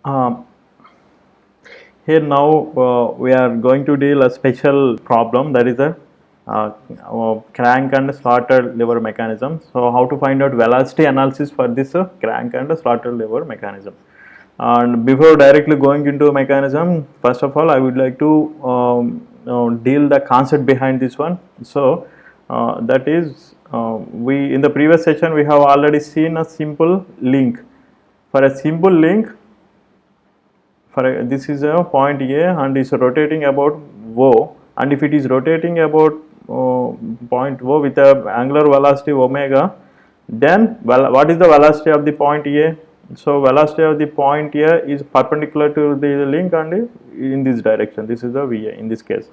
Um, Here now we are going to deal a special problem, that is a crank and slotted lever mechanism. So how to find out velocity analysis for this crank and slotted lever mechanism. And before directly going into a mechanism, first of all I would like to deal the concept behind this one. So that is we in the previous session we have already seen a simple link. For a simple link, this is a point A and is rotating about O, and if it is rotating about point O with a angular velocity omega, then what is the velocity of the point A? So velocity of the point A is perpendicular to the link and in this direction. This is the VA in this case.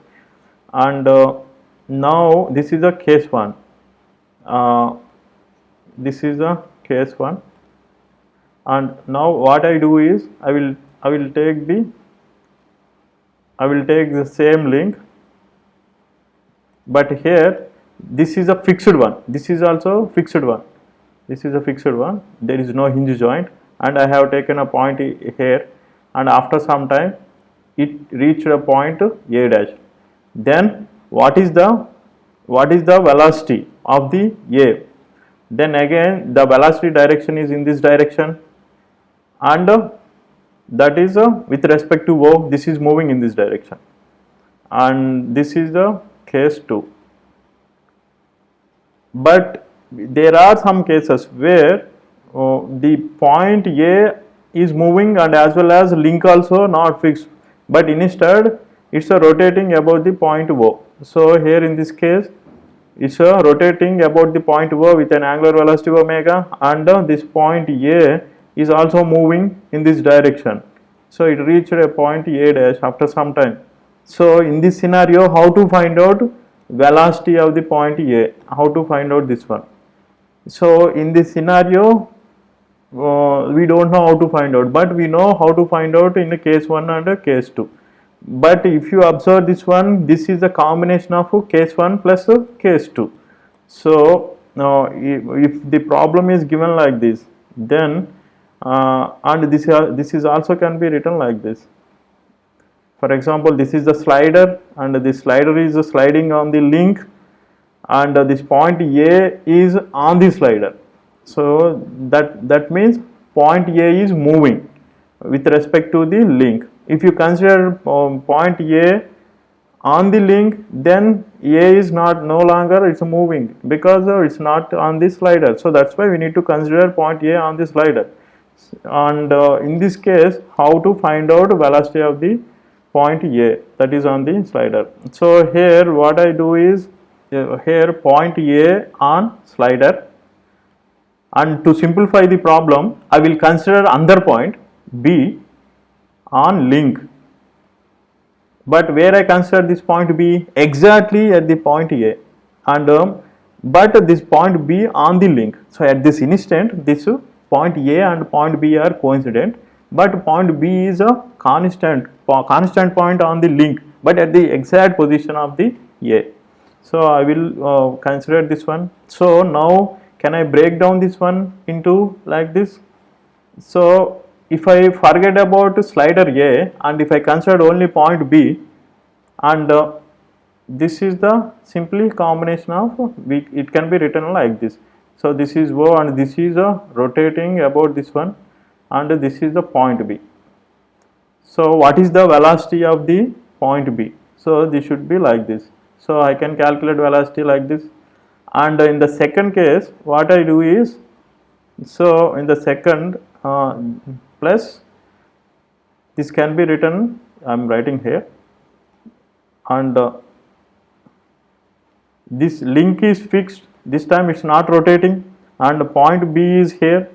And now this is a case 1. This is a case 1. And now what I do is I will take the same link, but here this is a fixed one, this is also fixed one, this is a fixed one, there is no hinge joint, and I have taken a point here, and after some time it reached a point A dash. Then what is the velocity of the A? Then again the velocity direction is in this direction, and that is with respect to O, this is moving in this direction, and this is the case 2. But there are some cases where the point A is moving and as well as link also not fixed, but instead it's rotating about the point O. So here in this case it's rotating about the point O with an angular velocity omega, and this point A is also moving in this direction. So it reached a point A dash after some time. So in this scenario, how to find out velocity of the point A? How to find out this one? So in this scenario, we don't know how to find out, but we know how to find out in the case 1 and case 2. But if you observe this one, this is a combination of case 1 plus case 2. So if the problem is given like this, then and this is also can be written like this. For example, this is the slider, and this slider is sliding on the link, and this point A is on the slider. So that means point A is moving with respect to the link. If you consider point A on the link, then A is no longer it's moving because it's not on the slider. So that's why we need to consider point A on the slider. And in this case, how to find out velocity of the point A that is on the slider. So here what I do is here point A on slider, and to simplify the problem I will consider another point B on link. But where I consider this point B? Exactly at the point A, and but this point B on the link. So at this instant this point A and point B are coincident, but point B is a constant point on the link, but at the exact position of the A. So I will consider this one. So now can I break down this one into like this? So if I forget about slider A and if I consider only point B, and this is the simply combination of it can be written like this. So this is O and this is rotating about this one, and this is the point B. So what is the velocity of the point B? So this should be like this. So I can calculate velocity like this. And in the second case what I do is, so in the second plus this can be written, I am writing here, and this link is fixed, this time it's not rotating, and point B is here,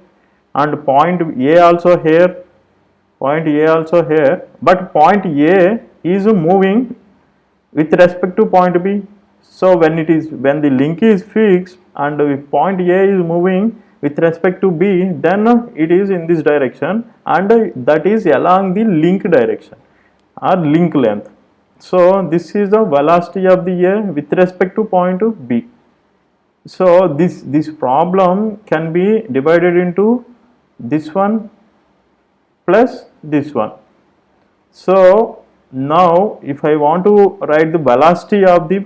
and point A also here, but point A is moving with respect to point B. So when the link is fixed and if point A is moving with respect to B, then it is in this direction, and that is along the link direction or link length. So this is the velocity of the A with respect to point B. So this problem can be divided into this one plus this one. So now if I want to write the velocity of the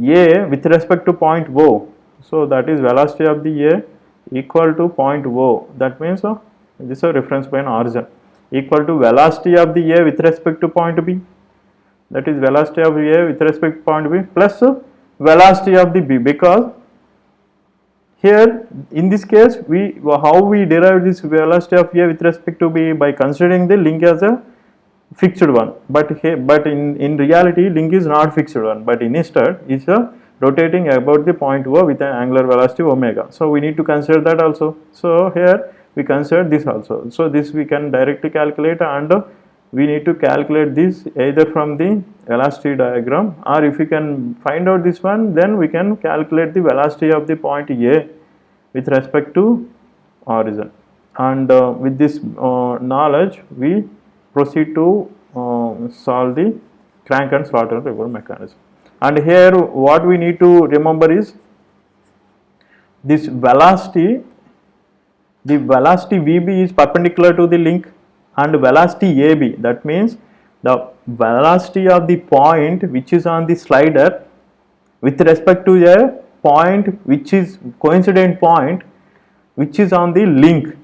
A with respect to point O, so that is velocity of the A equal to point O, that means this is a reference point origin, equal to velocity of the A with respect to point B, that is velocity of A with respect to point B plus velocity of the B, because here in this case how we derive this velocity of A with respect to B, by considering the link as a fixed one, but in reality link is not fixed one, but instead is rotating about the point O with an angular velocity omega. So we need to consider that also. So here we consider this also. So this we can directly calculate, and we need to calculate this either from the velocity diagram, or if we can find out this one, then we can calculate the velocity of the point A with respect to origin. And with this knowledge we proceed to solve the crank and slaughter lever mechanism. And here what we need to remember is this velocity, the velocity VB is perpendicular to the link, and velocity AB, that means the velocity of the point which is on the slider with respect to a point which is coincident point which is on the link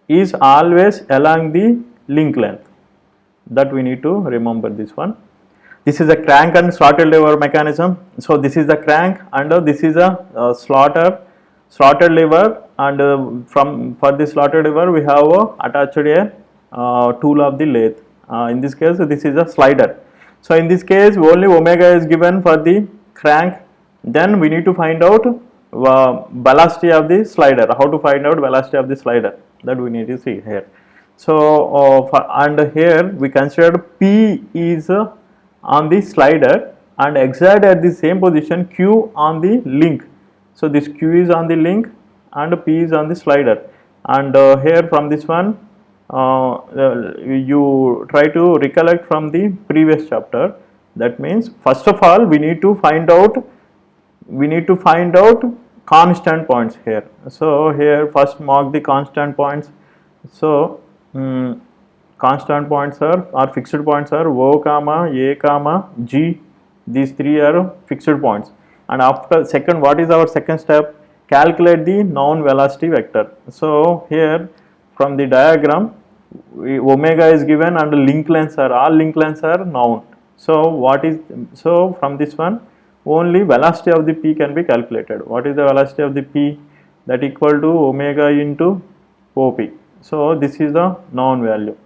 is always along the link length. That we need to remember this one. This is a crank and slaughter lever mechanism. So this is the crank, and this is a slaughter lever, and for the slaughter lever we have attached a tool of the lathe. In this case this is a slider. So in this case only omega is given for the crank. Then we need to find out velocity of the slider. How to find out velocity of the slider, that we need to see here. So and here we consider P is on the slider and exact at the same position Q on the link. So this Q is on the link and P is on the slider, and here from this one you try to recollect from the previous chapter. That means first of all we need to find out constant points here. So here first mark the constant points. So constant points are fixed points are O comma A comma G. These three are fixed points. And after second, what is our second step? Calculate the known velocity vector. So here from the diagram omega is given and link lengths are, all link lengths are known. So from this one only velocity of the P can be calculated. What is the velocity of the P? That equal to omega into OP. So this is the known value.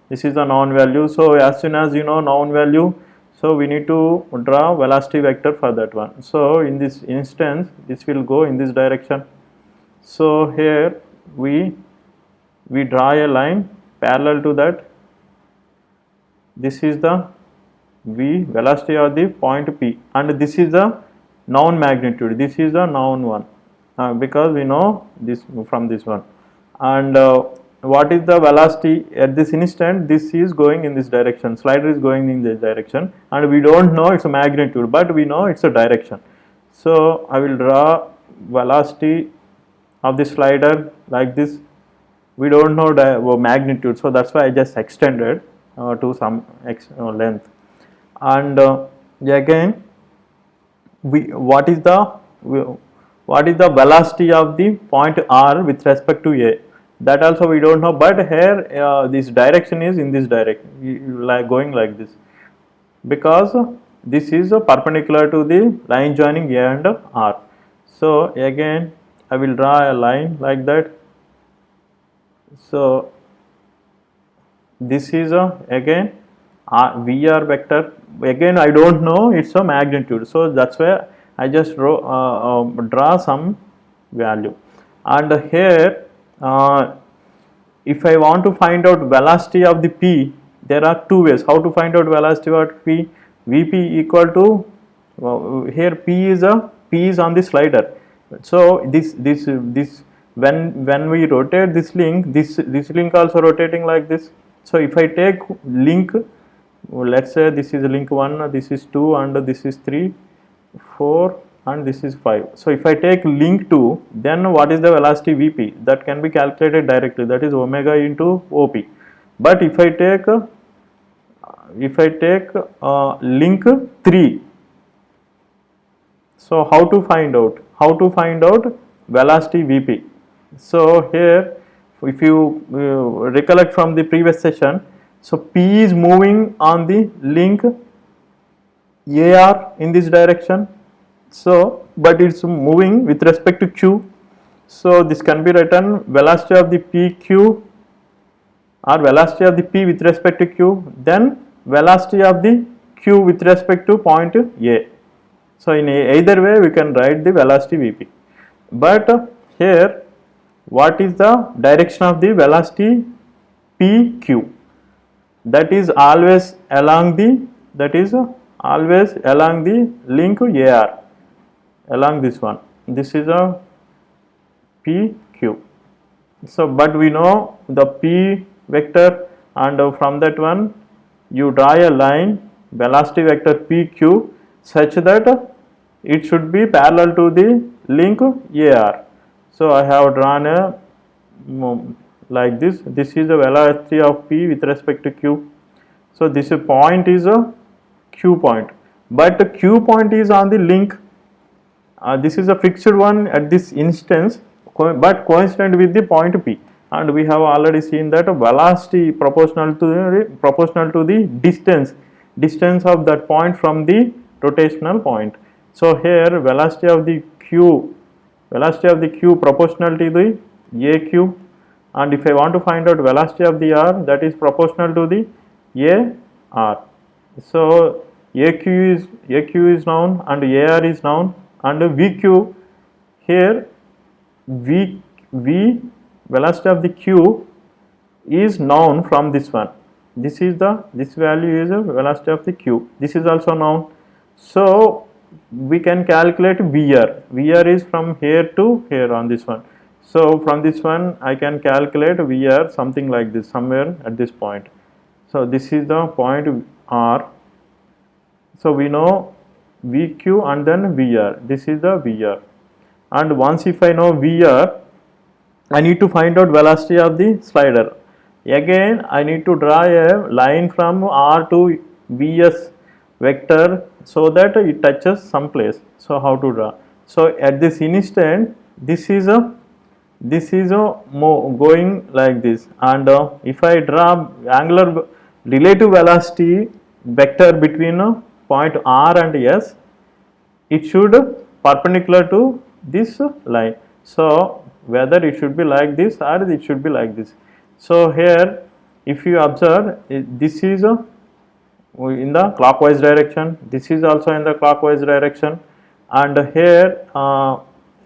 This is the known value. So as soon as you know known value, so we need to draw velocity vector for that one. So in this instance this will go in this direction. So here we draw a line parallel to that. This is the V, velocity of the point P, and this is the known magnitude. This is the known one because we know this from this one. And what is the velocity at this instant? This is going in this direction, slider is going in this direction, and we don't know its magnitude, but we know it's a direction. So I will draw velocity of the slider like this. We don't know the magnitude, so that's why I just extended to some length. And again what is the velocity of the point R with respect to A? That also we don't know, but here this direction is in this direction, like going like this, because this is perpendicular to the line joining A and R. So again I will draw a line like that. So this is again VR vector. Again I don't know its a magnitude, so that's why I just draw some value. And here if I want to find out velocity of the P, there are two ways how to find out velocity of P. Vp equal to here P is on the slider. So this when we rotate this link, this link also rotating like this. So if I take link, let's say this is link 1, this is 2, and this is 3, 4, and this is 5. So if I take link 2, then what is the velocity Vp? That can be calculated directly, that is omega into OP. But if I take link 3, so how to find out? How to find out velocity Vp? So here, if you recollect from the previous session, so P is moving on the link AR in this direction. So, but it's moving with respect to Q. So this can be written velocity of the PQ, or velocity of the P with respect to Q, then velocity of the Q with respect to point A. So in either way we can write the velocity Vp. But here, what is the direction of the velocity PQ? That is always along the link AR, along this one. This is a PQ. So but we know the P vector, and from that one you draw a line, velocity vector PQ, such that it should be parallel to the link AR. So I have drawn a like this. This is the velocity of P with respect to Q. So this point is a Q point, but the Q point is on the link. This is a fixed one at this instance, but coincident with the point P, and we have already seen that velocity proportional to the distance of that point from the rotational point. So here velocity of the Q proportional to the AQ, and if I want to find out velocity of the R, that is proportional to the AR. So AQ is known and AR is known, and VQ here V velocity of the Q is known from this one. This value is a velocity of the Q. This is also known. So we can calculate VR. VR is from here to here on this one. So from this one I can calculate VR something like this, somewhere at this point. So this is the point R. So we know VQ and then VR. This is the VR. And once if I know VR, I need to find out velocity of the slider. Again I need to draw a line from R to Vs vector so that it touches some place. So how to draw? So at this instant, this is going like this, and if I draw angular relative velocity vector between point R and S, it should perpendicular to this line. So whether it should be like this or it should be like this. So here if you observe, this is in the clockwise direction, this is also in the clockwise direction, and here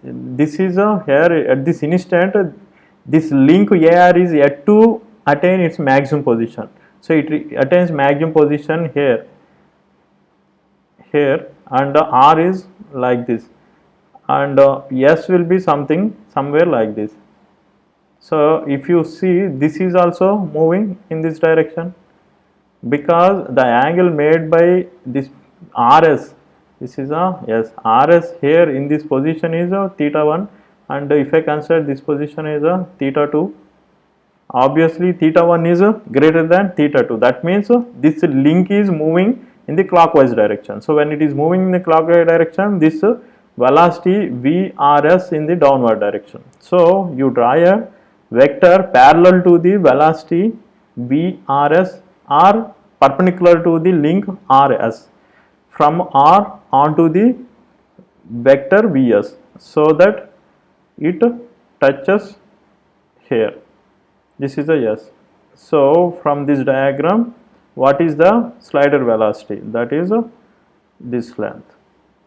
this is here at this instant this link AR is yet to attain its maximum position. So it attains maximum position here, and R is like this, and S will be somewhere like this. So if you see, this is also moving in this direction, because the angle made by this RS, this is RS here in this position is theta 1, and if I consider this position is theta 2, obviously theta 1 is greater than theta 2. That means this link is moving in the clockwise direction. So when it is moving in the clockwise direction, this velocity VRS in the downward direction. So you draw a vector parallel to the velocity VRS or perpendicular to the link RS from R onto the vector Vs, so that it touches here. This is a S. So from this diagram, what is the slider velocity? That is this length.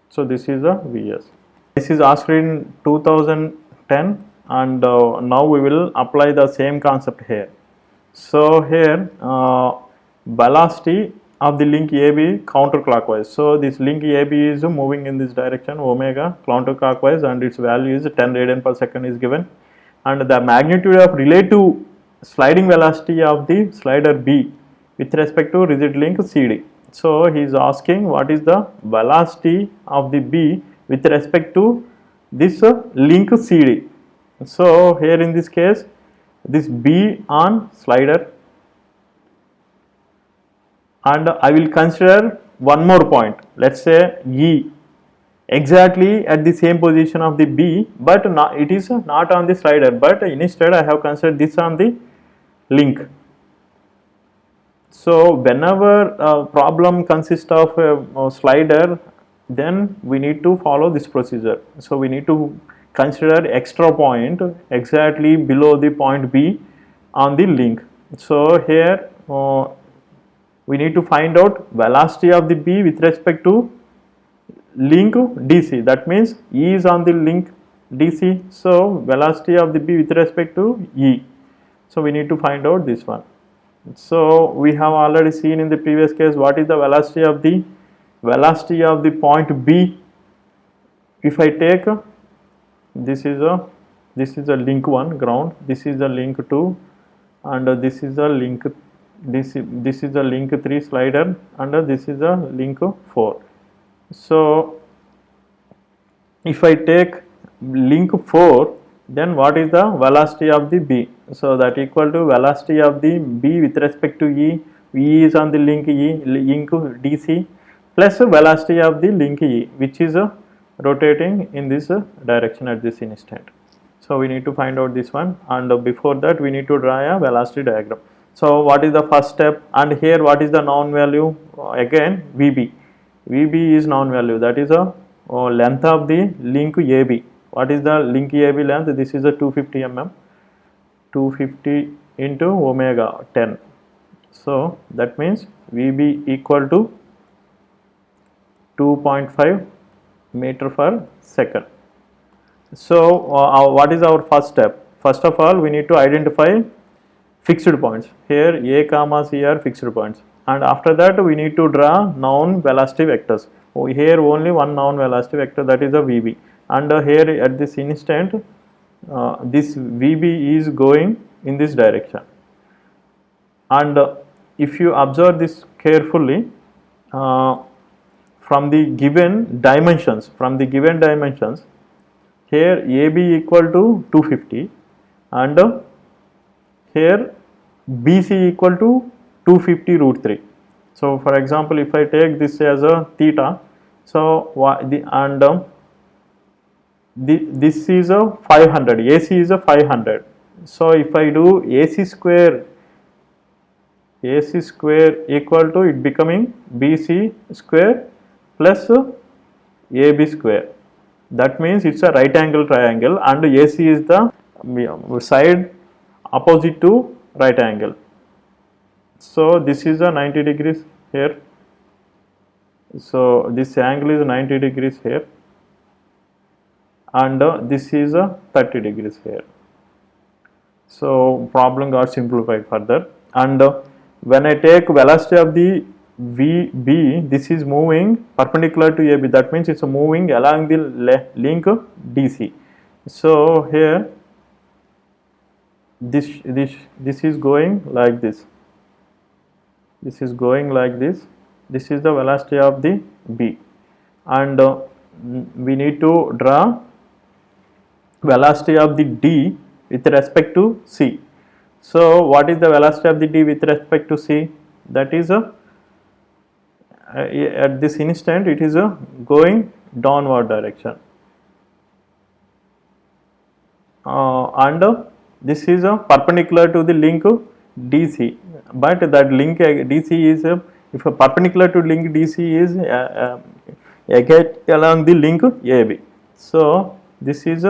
So this is the Vs. This is asked in 2010, and now we will apply the same concept here. So here velocity of the link AB counterclockwise. So this link AB is moving in this direction omega counterclockwise, and its value is 10 radian per second is given, and the magnitude of relative sliding velocity of the slider B with respect to rigid link CD. So he is asking what is the velocity of the B with respect to this link CD. So here in this case, this B on slider, and I will consider one more point, let's say E, exactly at the same position of the B, but not, it is not on the slider, but instead I have considered this on the link. So whenever a problem consists of a slider, then we need to follow this procedure. So we need to consider extra point exactly below the point B on the link. So here we need to find out velocity of the B with respect to link DC. That means E is on the link DC. So velocity of the B with respect to E. So we need to find out this one. So we have already seen in the previous case what is the velocity of the point B. If I take this is a link 1 ground, this is a link 2, and this is a link this is a link 3 slider, and this is a link 4. So if I take link 4, then what is the velocity of the B? So that equal to velocity of the B with respect to E. E is on the link E, link DC, plus velocity of the link E, which is rotating in this direction at this instant. So we need to find out this one, and before that we need to draw a velocity diagram. So what is the first step, and here what is the known value? Again VB. VB is known value, that is a length of the link AB. What is the link AB length? This is a 250 mm, 250 into omega 10. So that means VB equal to 2.5 meter per second. So what is our first step? First of all, we need to identify fixed points. Here A comma C are fixed points, and after that we need to draw known velocity vectors. Here only one known velocity vector, that is a VB, and here at this instant this VB is going in this direction. And if you observe this carefully, from the given dimensions, here AB equal to 250, and here BC equal to 250 root 3. So for example, if I take this as a theta, so this is a 500, AC is a 500. So if I do AC square equal to it becoming BC square plus AB square. That means it's a right angle triangle, and AC is the side opposite to right angle. So this is a 90 degrees here. So this angle is 90 degrees here, and this is a 30 degrees here. So problem got simplified further, and when I take velocity of the VB, this is moving perpendicular to AB. That means it's moving along the link DC. So here this is going like this. This is going like this. This is the velocity of the B, and we need to draw velocity of the D with respect to C. So what is the velocity of the D with respect to C? That is at this instant it is going downward direction, and this is perpendicular to the link DC, but that link DC is if a perpendicular to link DC is along the link AB. So this is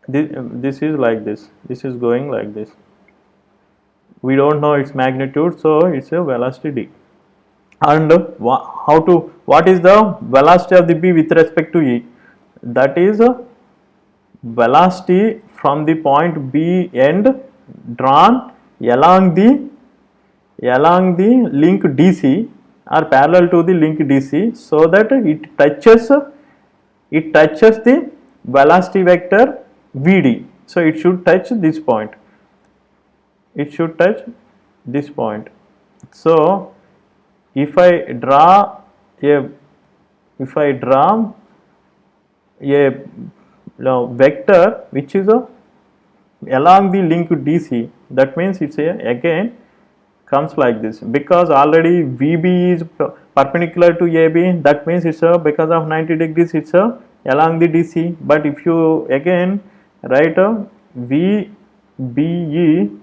this is like this. This is going like this. We don't know its magnitude, so it's a velocity D. And what is the velocity of the B with respect to E? That is velocity from the point B end drawn along the link DC or parallel to the link DC, so that it touches the velocity vector VD. So it should touch this point. So if I draw a vector which is along the link DC, that means it's again comes like this, because already VB is perpendicular to AB, that means it's a, because of 90 degrees it's a along the DC. But if you again write a VBE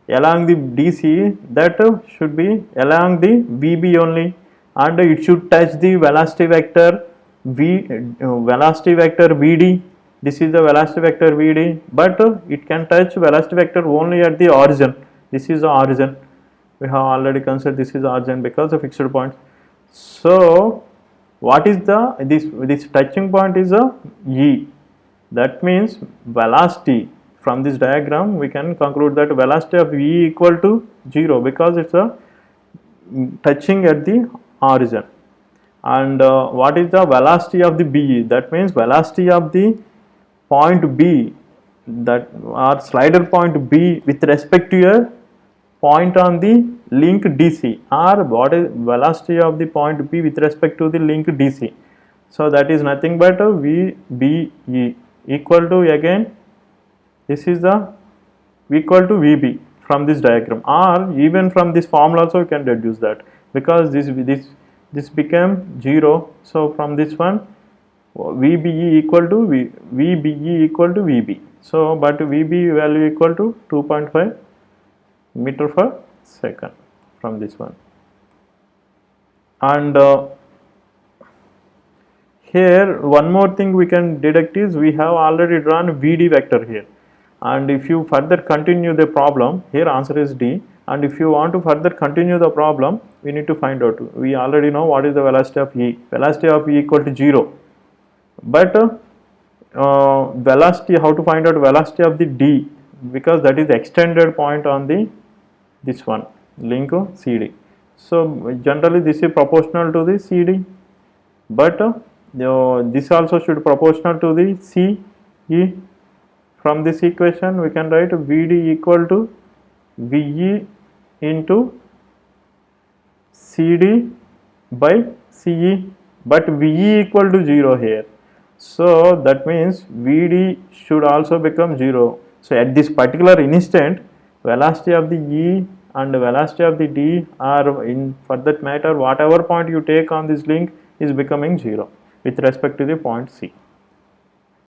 along the DC, that should be along the VB only, and it should touch the velocity vector VD. This is the velocity vector VD, but it can touch velocity vector only at the origin. This is the origin. We have already considered this is origin because of fixed points. So what is the this touching point is a E. That means velocity, from this diagram we can conclude that velocity of E equal to 0, because it's a touching at the origin. And what is the velocity of the BE? That means velocity of the point B, that or slider point B with respect to a point on the link DC, or what is velocity of the point B with respect to the link DC. So that is nothing but VBE equal to, again this is the equal to VB from this diagram, or even from this formula also you can deduce that, because this became 0. So from this one VBE equal to VBE equal to VB. So but VB value equal to 2.5 meter per second from this one. And here one more thing we can deduct is, we have already drawn VD vector here, and if you further continue the problem, here answer is D, and if you want to further continue the problem, we need to find out, we already know what is the velocity of E. Velocity of E equal to 0, but velocity, how to find out velocity of the D, because that is the extended point on the this one link CD. So generally this is proportional to the CD, but this also should proportional to the CE. From this equation we can write VD equal to VE into CD by CE, but VE equal to 0 here. So that means VD should also become 0. So at this particular instant, velocity of the E and velocity of the D are, in for that matter, whatever point you take on this link is becoming 0 with respect to the point C.